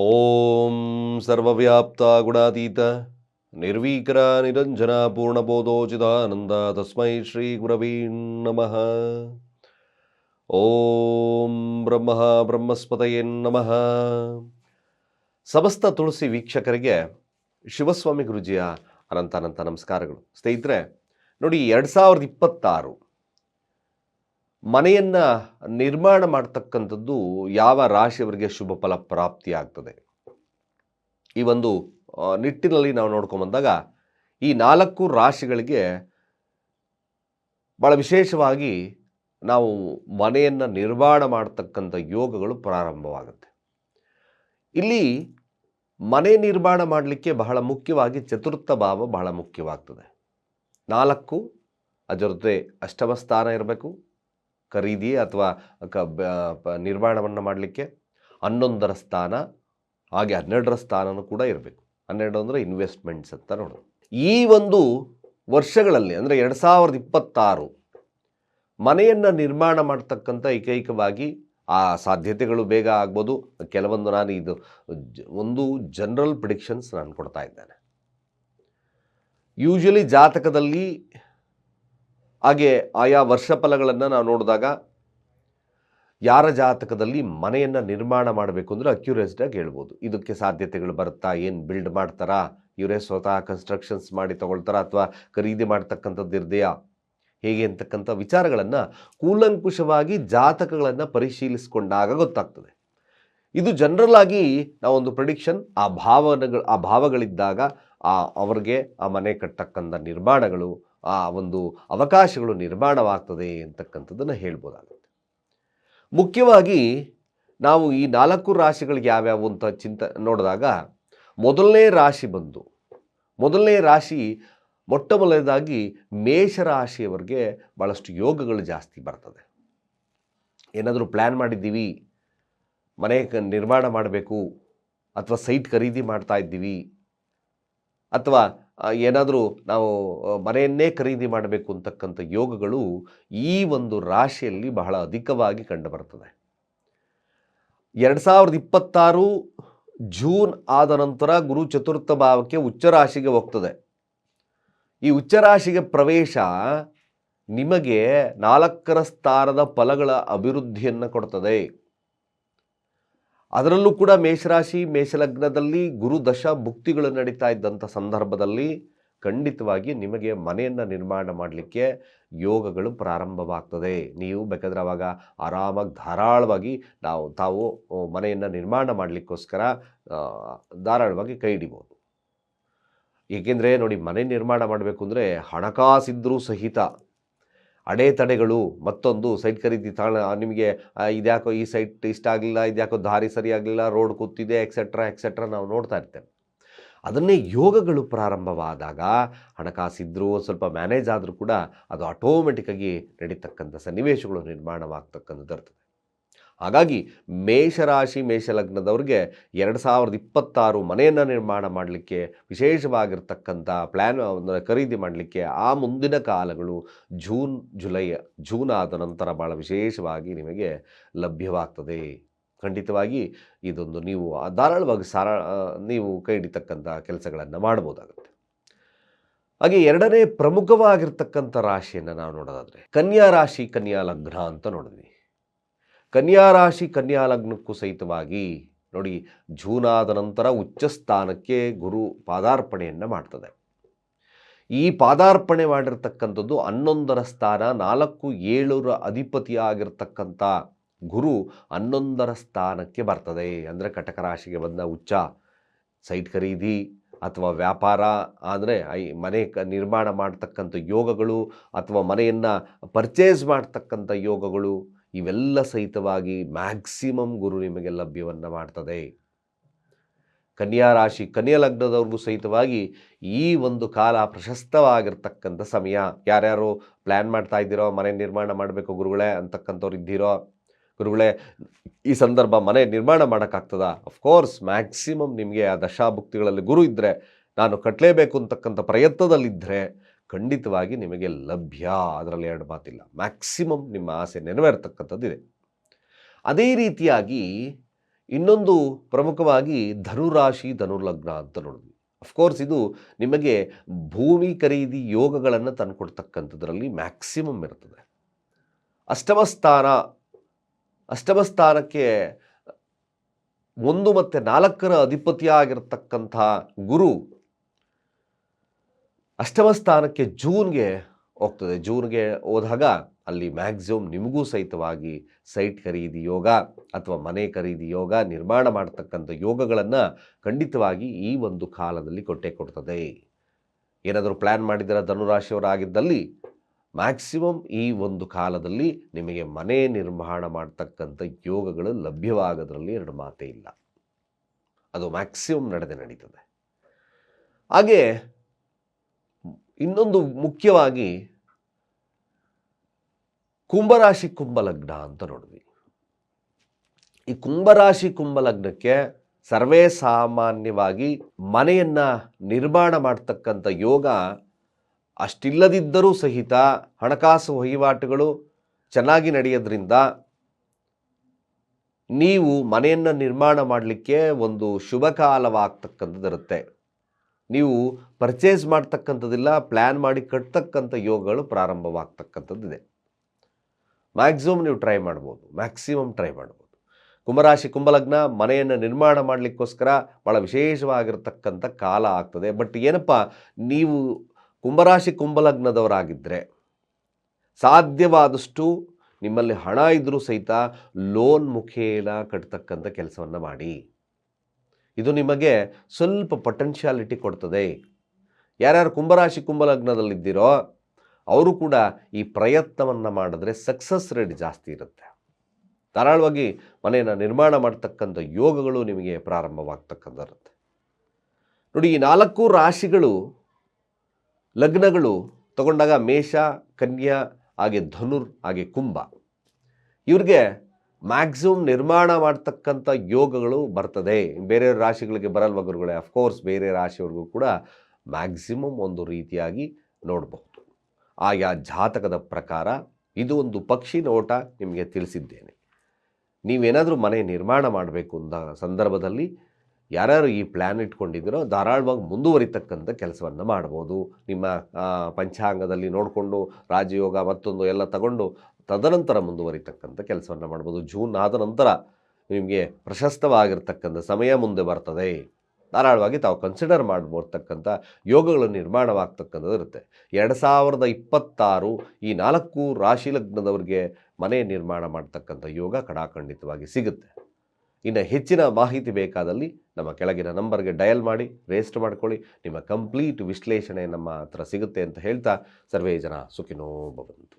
ಓಂ ಸರ್ವವ್ಯಾಪ್ತ ಗುಣಾತೀತ ನಿರ್ವೀಕರ ನಿರಂಜನ ಪೂರ್ಣಬೋಧೋಚಿತಾನಂದ ತಸ್ಮೈ ಶ್ರೀ ಗುರವೇ ನಮಃ. ಓಂ ಬ್ರಹ್ಮ ಬ್ರಹ್ಮಸ್ಪತಯೇ ನಮಃ. ಸಮಸ್ತ ತುಳಸಿ ವೀಕ್ಷಕರಿಗೆ ಶಿವಸ್ವಾಮಿ ಗುರುಜಿಯ ಅನಂತ ನಮಸ್ಕಾರಗಳು. ಸ್ನೇಹಿತರೆ ನೋಡಿ, 2026 ಮನೆಯನ್ನು ನಿರ್ಮಾಣ ಮಾಡ್ತಕ್ಕಂಥದ್ದು ಯಾವ ರಾಶಿಯವರಿಗೆ ಶುಭ ಫಲ ಪ್ರಾಪ್ತಿಯಾಗ್ತದೆ, ಈ ಒಂದು ನಿಟ್ಟಿನಲ್ಲಿ ನಾವು ನೋಡ್ಕೊಂಬಂದಾಗ ಈ 4 ರಾಶಿಗಳಿಗೆ ಭಾಳ ವಿಶೇಷವಾಗಿ ನಾವು ಮನೆಯನ್ನು ನಿರ್ಮಾಣ ಮಾಡ್ತಕ್ಕಂಥ ಯೋಗಗಳು ಪ್ರಾರಂಭವಾಗುತ್ತೆ. ಇಲ್ಲಿ ಮನೆ ನಿರ್ಮಾಣ ಮಾಡಲಿಕ್ಕೆ ಬಹಳ ಮುಖ್ಯವಾಗಿ ಚತುರ್ಥ ಭಾವ ಬಹಳ ಮುಖ್ಯವಾಗ್ತದೆ. 4 ಅದರ ಜೊತೆ ಅಷ್ಟಮ ಸ್ಥಾನ ಇರಬೇಕು, ಖರೀದಿ ಅಥವಾ ನಿರ್ಮಾಣವನ್ನು ಮಾಡಲಿಕ್ಕೆ 11ರ ಸ್ಥಾನ, ಹಾಗೆ 12ರ ಸ್ಥಾನನೂ ಕೂಡ ಇರಬೇಕು. 12 ಅಂದರೆ ಇನ್ವೆಸ್ಟ್ಮೆಂಟ್ಸ್ ಅಂತ ನೋಡೋದು. ಈ ಒಂದು ವರ್ಷಗಳಲ್ಲಿ ಅಂದರೆ 2026 ಮನೆಯನ್ನು ನಿರ್ಮಾಣ ಮಾಡ್ತಕ್ಕಂಥ ಏಕೈಕವಾಗಿ ಆ ಸಾಧ್ಯತೆಗಳು ಬೇಗ ಆಗ್ಬೋದು. ಕೆಲವೊಂದು ನಾನು ಇದು ಒಂದು ಜನರಲ್ ಪ್ರಿಡಿಕ್ಷನ್ಸ್ ನಾನು ಕೊಡ್ತಾ ಇದ್ದೇನೆ. ಯೂಶಲಿ ಜಾತಕದಲ್ಲಿ ಹಾಗೆ ಆಯಾ ವರ್ಷ ಫಲಗಳನ್ನು ನಾವು ನೋಡಿದಾಗ ಯಾರ ಜಾತಕದಲ್ಲಿ ಮನೆಯನ್ನು ನಿರ್ಮಾಣ ಮಾಡಬೇಕು ಅಂದರೆ ಅಕ್ಯುರೇಸ್ಡಾಗಿ ಹೇಳ್ಬೋದು. ಇದಕ್ಕೆ ಸಾಧ್ಯತೆಗಳು ಬರುತ್ತಾ, ಏನು ಬಿಲ್ಡ್ ಮಾಡ್ತಾರಾ, ಇವರೇ ಸ್ವತಃ ಕನ್ಸ್ಟ್ರಕ್ಷನ್ಸ್ ಮಾಡಿ ತಗೊಳ್ತಾರಾ ಅಥವಾ ಖರೀದಿ ಮಾಡ್ತಕ್ಕಂಥದ್ದು ಇದೆಯಾ, ಹೇಗೆ ಅಂತಕ್ಕಂಥ ವಿಚಾರಗಳನ್ನು ಕೂಲಂಕುಷವಾಗಿ ಜಾತಕಗಳನ್ನು ಪರಿಶೀಲಿಸಿಕೊಂಡಾಗ ಗೊತ್ತಾಗ್ತದೆ. ಇದು ಜನರಲ್ ಆಗಿ ನಾವೊಂದು ಪ್ರಿಡಿಕ್ಷನ್, ಆ ಭಾವಗಳಿದ್ದಾಗ ಅವ್ರಿಗೆ ಆ ಮನೆ ಕಟ್ಟಕ್ಕಂಥ ನಿರ್ಮಾಣಗಳು, ಆ ಒಂದು ಅವಕಾಶಗಳು ನಿರ್ಮಾಣವಾಗ್ತದೆ ಅಂತಕ್ಕಂಥದ್ದನ್ನು ಹೇಳ್ಬೋದಾಗುತ್ತೆ. ಮುಖ್ಯವಾಗಿ ನಾವು ಈ 4 ರಾಶಿಗಳಿಗೆ ಯಾವ್ಯಾವು ಅಂತ ನೋಡಿದಾಗ ಮೊದಲನೇ ರಾಶಿ ಮೊಟ್ಟ ಮೊದಲನೇದಾಗಿ ಮೇಷರಾಶಿಯವರಿಗೆ ಭಾಳಷ್ಟು ಯೋಗಗಳು ಜಾಸ್ತಿ ಬರ್ತದೆ. ಏನಾದರೂ ಪ್ಲ್ಯಾನ್ ಮಾಡಿದ್ದೀವಿ, ಮನೆ ನಿರ್ಮಾಣ ಮಾಡಬೇಕು ಅಥವಾ ಸೈಟ್ ಖರೀದಿ ಮಾಡ್ತಾ ಇದ್ದೀವಿ ಅಥವಾ ಏನಾದರೂ ನಾವು ಮನೆಯನ್ನೇ ಖರೀದಿ ಮಾಡಬೇಕು ಅಂತಕ್ಕಂಥ ಯೋಗಗಳು ಈ ಒಂದು ರಾಶಿಯಲ್ಲಿ ಬಹಳ ಅಧಿಕವಾಗಿ ಕಂಡುಬರ್ತದೆ. 2026 ಜೂನ್ ಆದ ನಂತರ ಗುರು ಚತುರ್ಥ ಭಾವಕ್ಕೆ ಉಚ್ಚ ರಾಶಿಗೆ ಹೋಗ್ತದೆ. ಈ ಉಚ್ಚ ರಾಶಿಗೆ ಪ್ರವೇಶ ನಿಮಗೆ 4ರ ಸ್ಥಾನದ ಫಲಗಳ ಅಭಿವೃದ್ಧಿಯನ್ನು ಕೊಡ್ತದೆ. ಅದರಲ್ಲೂ ಕೂಡ ಮೇಷರಾಶಿ ಮೇಷಲಗ್ನದಲ್ಲಿ ಗುರು ದಶ ಭುಕ್ತಿಗಳು ನಡೀತಾ ಇದ್ದಂಥ ಸಂದರ್ಭದಲ್ಲಿ ಖಂಡಿತವಾಗಿ ನಿಮಗೆ ಮನೆಯನ್ನು ನಿರ್ಮಾಣ ಮಾಡಲಿಕ್ಕೆ ಯೋಗಗಳು ಪ್ರಾರಂಭವಾಗ್ತದೆ. ನೀವು ಬೇಕಾದರೆ ಆವಾಗ ಆರಾಮಾಗಿ ಧಾರಾಳವಾಗಿ ತಾವು ಮನೆಯನ್ನು ನಿರ್ಮಾಣ ಮಾಡಲಿಕ್ಕೋಸ್ಕರ ಧಾರಾಳವಾಗಿ ಕೈ ಹಿಡಿಬೋದು. ಏಕೆಂದರೆ ನೋಡಿ, ಮನೆ ನಿರ್ಮಾಣ ಮಾಡಬೇಕು ಅಂದರೆ ಹಣಕಾಸಿದ್ರೂ ಸಹಿತ ಅಡೆತಡೆಗಳು, ಮತ್ತೊಂದು ಸೈಟ್ ಖರೀದಿ ನಿಮಗೆ ಇದ್ಯಾಕೋ ಈ ಸೈಟ್ ಇಷ್ಟ ಆಗಲಿಲ್ಲ, ಇದ್ಯಾಕೋ ದಾರಿ ಸರಿಯಾಗಲಿಲ್ಲ, ರೋಡ್ ಕೂತಿದೆ, ಎಕ್ಸೆಟ್ರಾ ನಾವು ನೋಡ್ತಾ ಇರ್ತೇವೆ. ಅದನ್ನೇ ಯೋಗಗಳು ಪ್ರಾರಂಭವಾದಾಗ ಹಣಕಾಸಿದ್ರೂ ಸ್ವಲ್ಪ ಮ್ಯಾನೇಜ್ ಆದರೂ ಕೂಡ ಅದು ಆಟೋಮೆಟಿಕ್ಕಾಗಿ ನಡೀತಕ್ಕಂಥ ಸನ್ನಿವೇಶಗಳು ನಿರ್ಮಾಣವಾಗ್ತಕ್ಕಂಥದ್ದು ಇರ್ತದೆ. ಹಾಗಾಗಿ ಮೇಷರಾಶಿ ಮೇಷಲಗ್ನದವ್ರಿಗೆ 2026 ಮನೆಯನ್ನು ನಿರ್ಮಾಣ ಮಾಡಲಿಕ್ಕೆ ವಿಶೇಷವಾಗಿರ್ತಕ್ಕಂಥ ಪ್ಲ್ಯಾನ್ ಖರೀದಿ ಮಾಡಲಿಕ್ಕೆ ಆ ಮುಂದಿನ ಕಾಲಗಳು ಜೂನ್ ಆದ ನಂತರ ಭಾಳ ವಿಶೇಷವಾಗಿ ನಿಮಗೆ ಲಭ್ಯವಾಗ್ತದೆ. ಖಂಡಿತವಾಗಿ ಇದೊಂದು ನೀವು ಧಾರಾಳವಾಗಿ ನೀವು ಕೈ ಹಿಡಿತಕ್ಕಂಥ ಕೆಲಸಗಳನ್ನು ಮಾಡ್ಬೋದಾಗುತ್ತೆ. ಹಾಗೆ 2ನೇ ಪ್ರಮುಖವಾಗಿರ್ತಕ್ಕಂಥ ರಾಶಿಯನ್ನು ನಾವು ನೋಡೋದಾದರೆ ಕನ್ಯಾ ರಾಶಿ ಕನ್ಯಾ ಲಗ್ನ ಅಂತ ನೋಡಿದ್ವಿ. ಕನ್ಯಾ ರಾಶಿ ಕನ್ಯಾ ಲಗ್ನಕ್ಕೂ ಸಹಿತವಾಗಿ ನೋಡಿ, ಜೂನ್ ಆದ ನಂತರ ಉಚ್ಚ ಸ್ಥಾನಕ್ಕೆ ಗುರು ಪಾದಾರ್ಪಣೆಯನ್ನು ಮಾಡ್ತದೆ. ಈ ಪಾದಾರ್ಪಣೆ ಮಾಡಿರ್ತಕ್ಕಂಥದ್ದು 11ರ ಸ್ಥಾನ, 4-7ರ ಅಧಿಪತಿಯಾಗಿರ್ತಕ್ಕಂಥ ಗುರು 11ರ ಸ್ಥಾನಕ್ಕೆ ಬರ್ತದೆ. ಅಂದರೆ ಕಟಕ ರಾಶಿಗೆ ಬಂದ ಉಚ್ಚ ಸೈಟ್ ಖರೀದಿ ಅಥವಾ ವ್ಯಾಪಾರ ಅಂದರೆ ಮನೆ ನಿರ್ಮಾಣ ಮಾಡ್ತಕ್ಕಂಥ ಯೋಗಗಳು ಅಥವಾ ಮನೆಯನ್ನು ಪರ್ಚೇಸ್ ಮಾಡ್ತಕ್ಕಂಥ ಯೋಗಗಳು ಇವೆಲ್ಲ ಸಹಿತವಾಗಿ ಮ್ಯಾಕ್ಸಿಮಮ್ ಗುರು ನಿಮಗೆ ಲಭ್ಯವನ್ನು ಮಾಡ್ತದೆ. ಕನ್ಯಾ ರಾಶಿ ಕನ್ಯಾ ಲಗ್ನದವ್ರಿಗೂ ಸಹಿತವಾಗಿ ಈ ಒಂದು ಕಾಲ ಪ್ರಶಸ್ತವಾಗಿರ್ತಕ್ಕಂಥ ಸಮಯ. ಯಾರ್ಯಾರು ಪ್ಲ್ಯಾನ್ ಮಾಡ್ತಾ ಇದ್ದೀರೋ ಮನೆ ನಿರ್ಮಾಣ ಮಾಡಬೇಕು ಗುರುಗಳೇ ಅಂತಕ್ಕಂಥವ್ರು ಇದ್ದೀರೋ, ಗುರುಗಳೇ ಈ ಸಂದರ್ಭ ಮನೆ ನಿರ್ಮಾಣ ಮಾಡೋಕ್ಕಾಗ್ತದ? ಅಫ್ಕೋರ್ಸ್ ಮ್ಯಾಕ್ಸಿಮಮ್ ನಿಮಗೆ ಆ ದಶಾಭುಕ್ತಿಗಳಲ್ಲಿ ಗುರು ಇದ್ದರೆ, ನಾನು ಕಟ್ಟಲೇಬೇಕು ಅಂತಕ್ಕಂಥ ಪ್ರಯತ್ನದಲ್ಲಿದ್ದರೆ ಖಂಡಿತವಾಗಿ ನಿಮಗೆ ಲಭ್ಯ. ಅದರಲ್ಲಿ 2 ಮಾತಿಲ್ಲ. ಮ್ಯಾಕ್ಸಿಮಮ್ ನಿಮ್ಮ ಆಸೆ ನೆರವೇರ್ತಕ್ಕಂಥದ್ದಿದೆ. ಅದೇ ರೀತಿಯಾಗಿ ಇನ್ನೊಂದು ಪ್ರಮುಖವಾಗಿ ಧನುರಾಶಿ ಧನುರ್ಲಗ್ನ ಅಂತ ನೋಡಿದ್ವಿ. ಅಫ್ಕೋರ್ಸ್ ಇದು ನಿಮಗೆ ಭೂಮಿ ಖರೀದಿ ಯೋಗಗಳನ್ನು ತಂದುಕೊಡ್ತಕ್ಕಂಥದ್ರಲ್ಲಿ ಮ್ಯಾಕ್ಸಿಮಮ್ ಇರ್ತದೆ. ಅಷ್ಟಮ ಸ್ಥಾನಕ್ಕೆ 1 ಮತ್ತು 4ರ ಅಧಿಪತಿಯಾಗಿರ್ತಕ್ಕಂಥ ಗುರು ಅಷ್ಟಮ ಸ್ಥಾನಕ್ಕೆ ಜೂನ್ಗೆ ಹೋಗ್ತದೆ. ಜೂನ್ಗೆ ಹೋದಾಗ ಅಲ್ಲಿ ಮ್ಯಾಕ್ಸಿಮಮ್ ನಿಮಗೂ ಸಹಿತವಾಗಿ ಸೈಟ್ ಖರೀದಿ ಯೋಗ ಅಥವಾ ಮನೆ ಖರೀದಿ ಯೋಗ, ನಿರ್ಮಾಣ ಮಾಡ್ತಕ್ಕಂಥ ಯೋಗಗಳನ್ನು ಖಂಡಿತವಾಗಿ ಈ ಒಂದು ಕಾಲದಲ್ಲಿ ಕೊಟ್ಟೇ ಕೊಡ್ತದೆ. ಏನಾದರೂ ಪ್ಲ್ಯಾನ್ ಮಾಡಿದರೆ ಧನುರಾಶಿಯವರಾಗಿದ್ದಲ್ಲಿ ಮ್ಯಾಕ್ಸಿಮಮ್ ಈ ಒಂದು ಕಾಲದಲ್ಲಿ ನಿಮಗೆ ಮನೆ ನಿರ್ಮಾಣ ಮಾಡ್ತಕ್ಕಂಥ ಯೋಗಗಳು ಲಭ್ಯವಾಗೋದ್ರಲ್ಲಿ 2 ಮಾತೇ ಇಲ್ಲ. ಅದು ಮ್ಯಾಕ್ಸಿಮಮ್ ನಡೀತದೆ. ಹಾಗೆ ಇನ್ನೊಂದು ಮುಖ್ಯವಾಗಿ ಕುಂಭರಾಶಿ ಕುಂಭಲಗ್ನ ಅಂತ ನೋಡಿದ್ವಿ. ಈ ಕುಂಭರಾಶಿ ಕುಂಭಲಗ್ನಕ್ಕೆ ಸರ್ವೇ ಸಾಮಾನ್ಯವಾಗಿ ಮನೆಯನ್ನು ನಿರ್ಮಾಣ ಮಾಡ್ತಕ್ಕಂಥ ಯೋಗ ಅಷ್ಟಿಲ್ಲದಿದ್ದರೂ ಸಹಿತ ಹಣಕಾಸು ವಹಿವಾಟುಗಳು ಚೆನ್ನಾಗಿ ನಡೆಯೋದ್ರಿಂದ ನೀವು ಮನೆಯನ್ನು ನಿರ್ಮಾಣ ಮಾಡಲಿಕ್ಕೆ ಒಂದು ಶುಭ ಕಾಲವಾಗ್ತಕ್ಕಂಥದ್ದಿರುತ್ತೆ. ನೀವು ಪರ್ಚೇಸ್ ಮಾಡ್ತಕ್ಕಂಥದ್ದಿಲ್ಲ, ಪ್ಲ್ಯಾನ್ ಮಾಡಿ ಕಟ್ತಕ್ಕಂಥ ಯೋಗಗಳು ಪ್ರಾರಂಭವಾಗ್ತಕ್ಕಂಥದ್ದಿದೆ. ಮ್ಯಾಕ್ಸಿಮಮ್ ನೀವು ಟ್ರೈ ಮಾಡ್ಬೋದು, ಮ್ಯಾಕ್ಸಿಮಮ್ ಟ್ರೈ ಮಾಡ್ಬೋದು. ಕುಂಭರಾಶಿ ಕುಂಭಲಗ್ನ ಮನೆಯನ್ನು ನಿರ್ಮಾಣ ಮಾಡಲಿಕ್ಕೋಸ್ಕರ ಭಾಳ ವಿಶೇಷವಾಗಿರ್ತಕ್ಕಂಥ ಕಾಲ ಆಗ್ತದೆ. ಬಟ್ ಏನಪ್ಪ, ನೀವು ಕುಂಭರಾಶಿ ಕುಂಭಲಗ್ನದವರಾಗಿದ್ದರೆ ಸಾಧ್ಯವಾದಷ್ಟು ನಿಮ್ಮಲ್ಲಿ ಹಣ ಇದ್ದರೂ ಸಹಿತ ಲೋನ್ ಮುಖೇನ ಕಟ್ತಕ್ಕಂಥ ಕೆಲಸವನ್ನು ಮಾಡಿ. ಇದು ನಿಮಗೆ ಸ್ವಲ್ಪ ಪೊಟೆನ್ಷಿಯಾಲಿಟಿ ಕೊಡ್ತದೆ. ಯಾರ್ಯಾರು ಕುಂಭರಾಶಿ ಕುಂಭಲಗ್ನದಲ್ಲಿದ್ದೀರೋ ಅವರು ಕೂಡ ಈ ಪ್ರಯತ್ನವನ್ನು ಮಾಡಿದ್ರೆ ಸಕ್ಸಸ್ ರೇಟ್ ಜಾಸ್ತಿ ಇರುತ್ತೆ. ಧಾರಾಳವಾಗಿ ಮನೆಯನ್ನು ನಿರ್ಮಾಣ ಮಾಡ್ತಕ್ಕಂಥ ಯೋಗಗಳು ನಿಮಗೆ ಪ್ರಾರಂಭವಾಗ್ತಕ್ಕಂಥರುತ್ತೆ. ನೋಡಿ, ಈ 4 ರಾಶಿಗಳು ಲಗ್ನಗಳು ತಗೊಂಡಾಗ ಮೇಷ, ಕನ್ಯಾ, ಹಾಗೆ ಧನುರ್, ಹಾಗೆ ಕುಂಭ, ಇವ್ರಿಗೆ ಮ್ಯಾಕ್ಸಿಮಮ್ ನಿರ್ಮಾಣ ಮಾಡ್ತಕ್ಕಂಥ ಯೋಗಗಳು ಬರ್ತದೆ. ಬೇರೆ ರಾಶಿಗಳಿಗೆ ಬರಲ್ವ ಗುರುಗಳೇ? ಅಫ್ಕೋರ್ಸ್ ಬೇರೆ ರಾಶಿಯವ್ರಿಗೂ ಕೂಡ ಮ್ಯಾಕ್ಸಿಮಮ್ ಒಂದು ರೀತಿಯಾಗಿ ನೋಡಬಹುದು. ಆಯಾ ಜಾತಕದ ಪ್ರಕಾರ ಇದು ಒಂದು ಪಕ್ಷಿ ನೋಟ ನಿಮಗೆ ತಿಳಿಸಿದ್ದೇನೆ. ನೀವೇನಾದರೂ ಮನೆ ನಿರ್ಮಾಣ ಮಾಡಬೇಕು ಅಂದ ಸಂದರ್ಭದಲ್ಲಿ ಯಾರ್ಯಾರು ಈ ಪ್ಲ್ಯಾನ್ ಇಟ್ಕೊಂಡಿದ್ದೀರೋ ಧಾರಾಳವಾಗಿ ಮುಂದುವರಿತಕ್ಕಂಥ ಕೆಲಸವನ್ನು ಮಾಡ್ಬೋದು. ನಿಮ್ಮ ಪಂಚಾಂಗದಲ್ಲಿ ನೋಡಿಕೊಂಡು ರಾಜಯೋಗ ಮತ್ತೊಂದು ಎಲ್ಲ ತಗೊಂಡು ತದನಂತರ ಮುಂದುವರಿತಕ್ಕಂಥ ಕೆಲಸವನ್ನು ಮಾಡ್ಬೋದು. ಜೂನ್ ಆದ ನಂತರ ನಿಮಗೆ ಪ್ರಶಸ್ತವಾಗಿರ್ತಕ್ಕಂಥ ಸಮಯ ಮುಂದೆ ಬರ್ತದೆ. ಧಾರಾಳವಾಗಿ ತಾವು ಕನ್ಸಿಡರ್ ಮಾಡ್ಬೋರ್ತಕ್ಕಂಥ ಯೋಗಗಳು ನಿರ್ಮಾಣವಾಗ್ತಕ್ಕಂಥದ್ದು ಇರುತ್ತೆ. 2026 ಈ 4 ರಾಶಿ ಲಗ್ನದವರಿಗೆ ಮನೆ ನಿರ್ಮಾಣ ಮಾಡ್ತಕ್ಕಂಥ ಯೋಗ ಖಂಡಿತವಾಗಿ ಸಿಗುತ್ತೆ. ಇನ್ನು ಹೆಚ್ಚಿನ ಮಾಹಿತಿ ಬೇಕಾದಲ್ಲಿ ನಮ್ಮ ಕೆಳಗಿನ ನಂಬರ್ಗೆ ಡಯಲ್ ಮಾಡಿ ರಿಜಿಸ್ಟರ್ ಮಾಡ್ಕೊಳ್ಳಿ. ನಿಮ್ಮ ಕಂಪ್ಲೀಟ್ ವಿಶ್ಲೇಷಣೆ ನಮ್ಮ ಹತ್ರ ಸಿಗುತ್ತೆ ಅಂತ ಹೇಳ್ತಾ ಸರ್ವೇ ಜನ ಸುಖಿನೋ ಭವಂತು.